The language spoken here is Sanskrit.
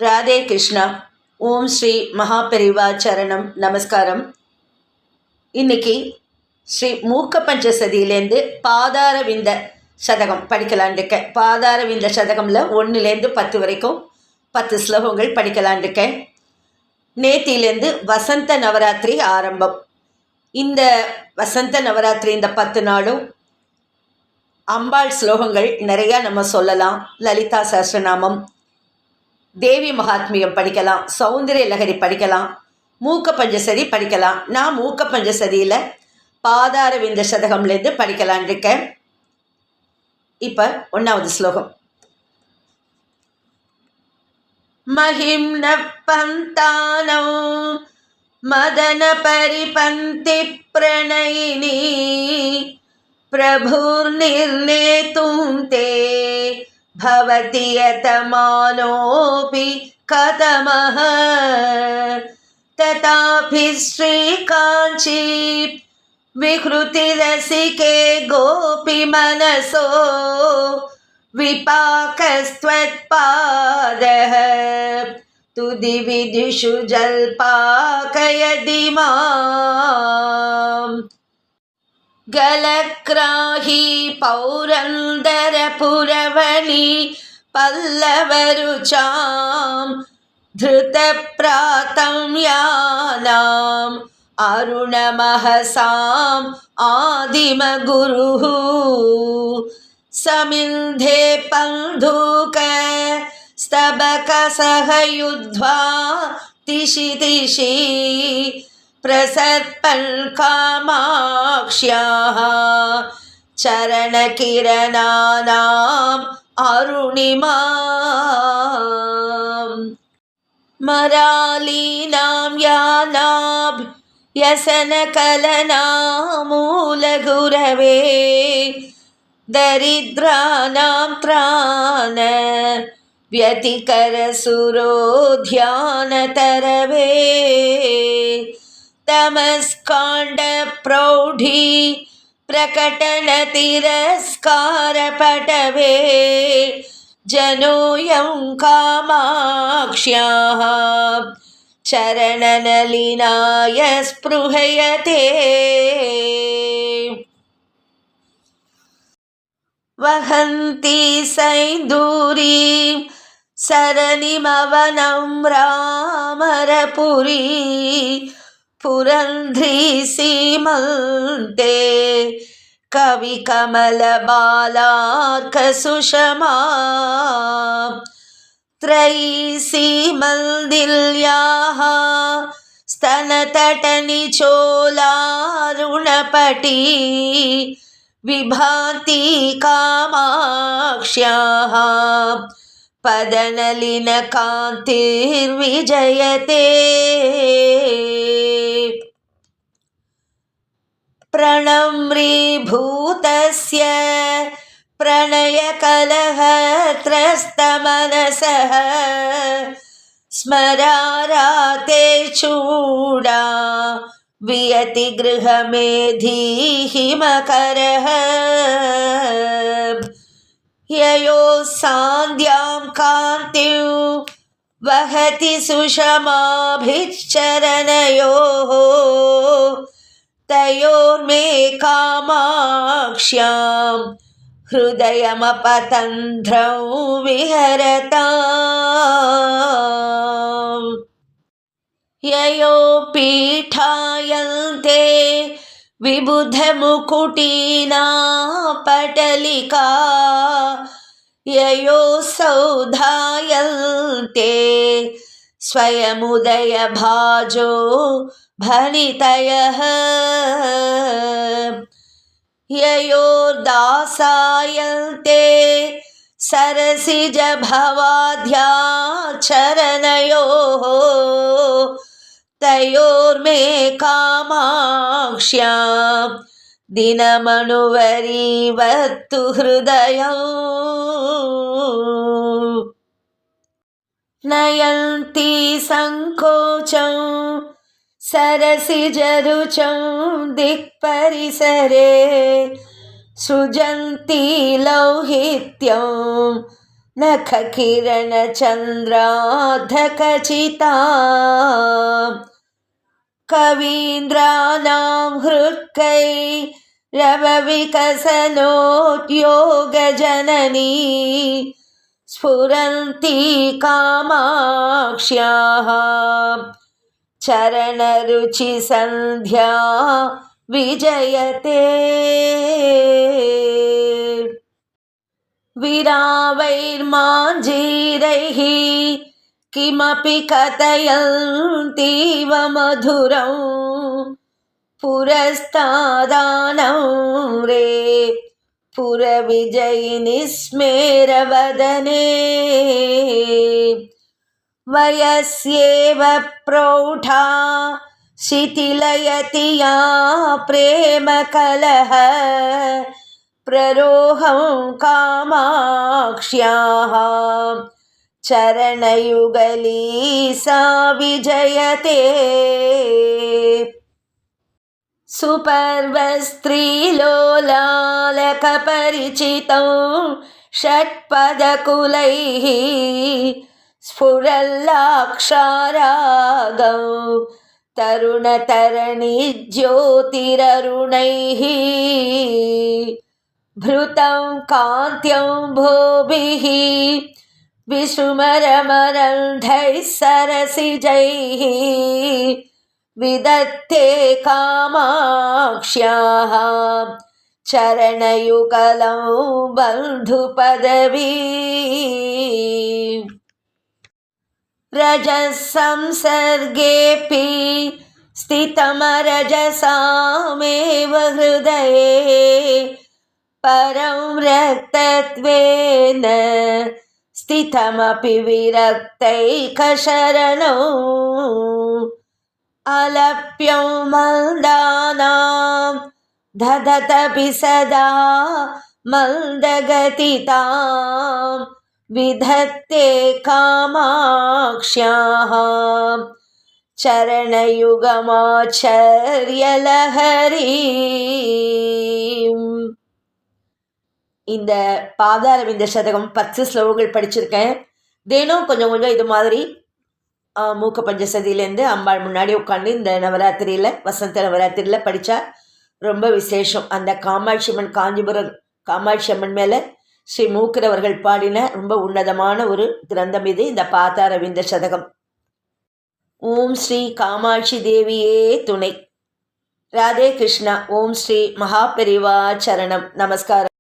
ராதே கிருஷ்ணா. ஓம் ஸ்ரீ மகாபெரிவா சரணம். நமஸ்காரம். இன்னைக்கு ஸ்ரீ மூக்க பஞ்சசதியிலேருந்து பாதாரவிந்த சதகம் படிக்கலான் இருக்கேன். பாதாரவிந்த சதகமில் 1லேருந்து 10 வரைக்கும் 10 ஸ்லோகங்கள் படிக்கலான் இருக்கேன். நேத்திலேருந்து வசந்த நவராத்திரி ஆரம்பம். இந்த வசந்த நவராத்திரி இந்த 10 நாளும் அம்பாள் ஸ்லோகங்கள் நிறையா நம்ம சொல்லலாம். லலிதா சஹஸ்ரநாமம், தேவி மகாத்மியம் படிக்கலாம், சௌந்தரிய லகரி படிக்கலாம், மூக்க பஞ்சசதி படிக்கலாம். நான் மூக்க பஞ்சசதியில் பாதாரவிந்த சதகம்லேருந்து படிக்கலான் இருக்கேன். இப்போ 1வது ஸ்லோகம். மஹிம்ன பந்தானோ மதன பரிபந்தி பிரணயினி பிரபுர்நிர்ணேதும் தே भवति यतमानोऽपि कथमः तथापि श्रीकाञ्ची विहृतिरसिके गोपी मनसो विपाकस्त्वत्पादः तुदिविदिषु जल्पाकयदि माम् गलक्राही पौरन्दरपुरवली पल्लवरुचां धृतप्रातं यानाम् अरुणमहसाम् आदिमगुरुः समिन्धे पन्धूक स्तबकसहयुध्वा तिशि तिशि प्रसर्पन् कामाक्ष्याः चरणकिरणानाम् अरुणिमाम् मरालीनां यानाभ् व्यसनकलनामूलगुरवे दरिद्राणां त्राण व्यतिकरसुरोध्यानतरवे तमस्काण्ड प्रौढी प्रकटनतिरस्कारपटवे जनोऽयं कामाक्ष्याः चरणनलिनाय स्पृहयते वहन्ति सैन्दूरीं सरणिमवनं रामरपुरी पुरन्ध्री सीमन्ते कविकमलबालार्कसुषमा त्रयी सीमन्दिल्याः स्तनतटनिचोलारुणपटी विभाति कामाक्ष्याः पदनलिनकान्तिर्विजयते प्रणम्रीभूतस्य प्रणयकलहत्रस्तमनसः स्मराराते चूडा वियति गृहमेधीहिमकरः ययोः सान्ध्यां कान्तिं वहति सुषमाभिश्चरणयोः तयोर्मे कामाक्ष्यां हृदयमपतन्ध्रं विहरताम् ययो पीठायन्ते विबुधमुकुटीना पटलिका ययो सौधायन्ते स्वयमुदयभाजो भनितयः ययोर्दासायन्ते सरसिजभवाद्या चरणयोः तयोर्मे कामाक्ष्यां दिनमनुवरीवत्तु हृदयं नयन्ति सङ्कोचं सरसिजरुचं दिक्परिसरे सृजन्ति लौहित्यं नखकिरणचन्द्रार्धखचिता कवीन्द्राणां हृत्कैरवविकसनोद्योगजननी स्फुरन्ती कामाक्ष्याः चरणरुचिसन्ध्या विजयते विरावैर्माञ्जीरैः किमपि कथयन्तीव मधुरं पुरस्तादानं रे पुरविजयिनि स्मेरवदने वयस्येव प्रौढा शिथिलयति या प्रेमकलह प्ररोहं कामाक्ष्याः चरणयुगली सा विजयते सुपर्वस्त्रीलोलालकपरिचितं षट्पदकुलैः स्फुरल्लाक्षारागं तरुणतरणिज्योतिररुणैः भृतं कान्त्यं भोभिः विषुमरमरन्धैः सरसिजैः विदत्ते कामाक्ष्याः चरणयुगलं बन्धुपदवी रजसंसर्गेऽपि स्थितमरजसामेव हृदये परं रक्तत्वेन स्थितमपि विरक्तैकशरणौ अलप्यं मन्दानां दधतपि सदा मन्दगतितां विधत्ते कामाक्ष्याः चरणयुगमाचर्यलहरी. இந்த பாதாரவிந்த சதகம் 10 ஸ்லோகங்கள் படிச்சிருக்கேன். தினம் கொஞ்சம் கொஞ்சம் இது மாதிரி மூக்க பஞ்சசதியிலேருந்து அம்பாள் முன்னாடி உட்காந்து இந்த நவராத்திரியில் வசந்த நவராத்திரியில் படித்தா ரொம்ப விசேஷம். அந்த காமாட்சி அம்மன், காஞ்சிபுரம் காமாட்சி அம்மன் மேலே ஸ்ரீ மூக்கிறவர்கள் பாடின ரொம்ப உன்னதமான ஒரு கிரந்தம் இது, இந்த பாதாரவிந்த சதகம். ஓம் ஸ்ரீ காமாட்சி தேவியே துணை. ராதே கிருஷ்ணா. ஓம் ஸ்ரீ மகாபெரிவா சரணம். நமஸ்காரம்.